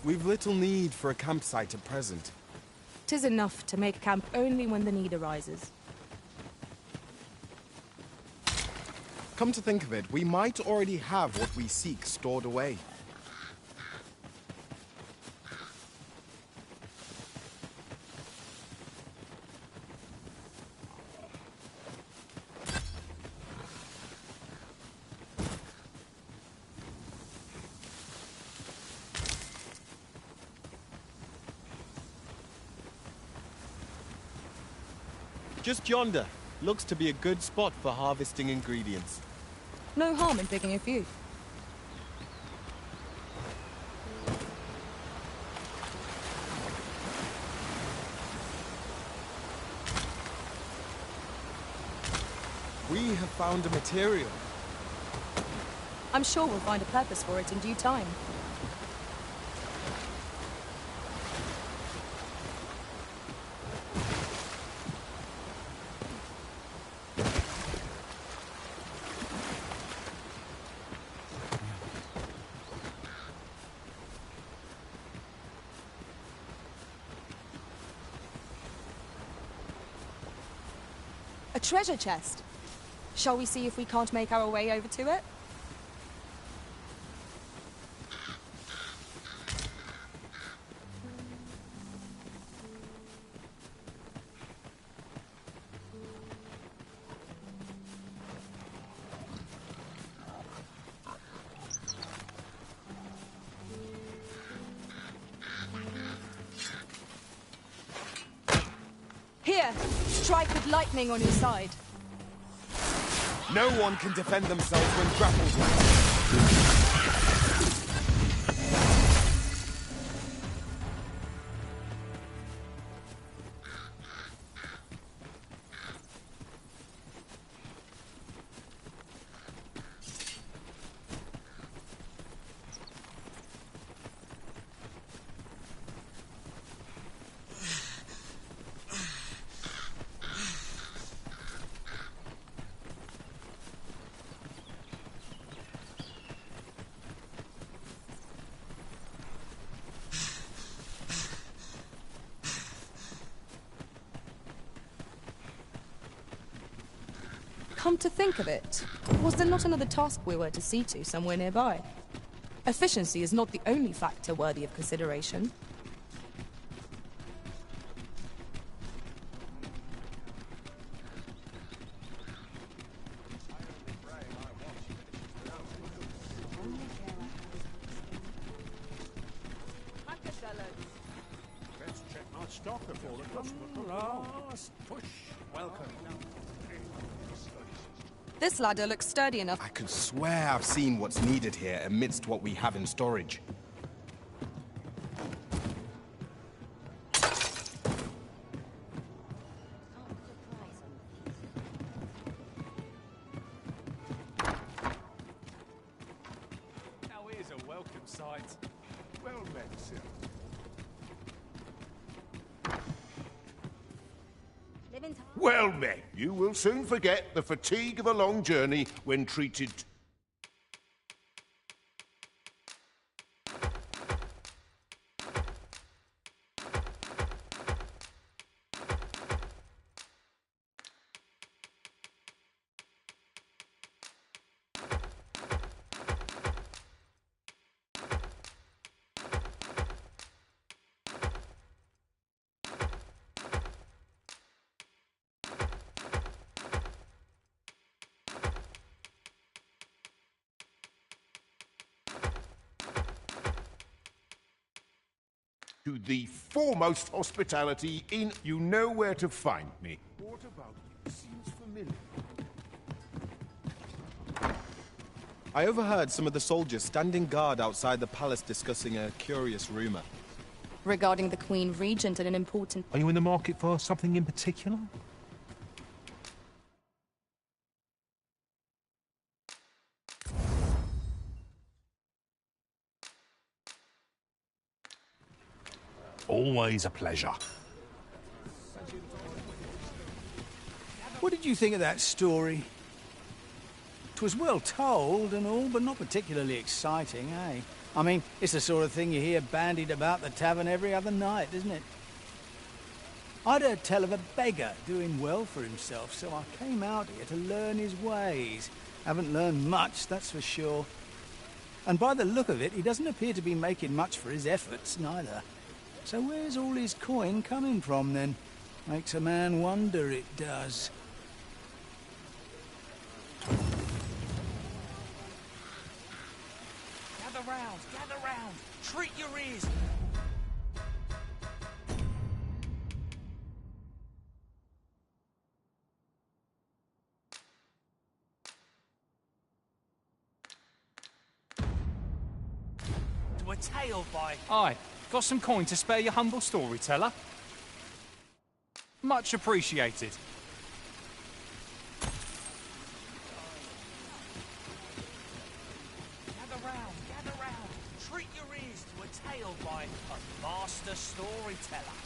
We've little need for a campsite at present. 'Tis enough to make camp only when the need arises. Come to think of it, we might already have what we seek stored away. Just yonder. Looks to be a good spot for harvesting ingredients. No harm in picking a few. We have found a material. I'm sure we'll find a purpose for it in due time. A treasure chest. Shall we see if we can't make our way over to it? Here, strike with lightning on your side. No one can defend themselves when grappled with. Come to think of it, was there not another task we were to see to somewhere nearby? Efficiency is not the only factor worthy of consideration. Let's check my stock before the customer push. Welcome. This ladder looks sturdy enough. I could swear I've seen what's needed here amidst what we have in storage. Now here's a welcome sight. Well met, sir. Well met. You will soon forget the fatigue of a long journey when treated To the foremost hospitality in... You know where to find me. What about you? Seems familiar. I overheard some of the soldiers standing guard outside the palace discussing a curious rumor. Regarding the Queen Regent and an important... Are you in the market for something in particular? Always a pleasure. What did you think of that story? 'Twas well told and all, but not particularly exciting, eh? I mean, it's the sort of thing you hear bandied about the tavern every other night, isn't it? I'd heard tell of a beggar doing well for himself, so I came out here to learn his ways. Haven't learned much, that's for sure. And by the look of it, he doesn't appear to be making much for his efforts, neither. So where's all his coin coming from, then? Makes a man wonder, it does. Gather round! Treat your ears! To a tale by... Aye, got some coin to spare your humble storyteller? Much appreciated. Gather round! Treat your ears to a tale by a master storyteller.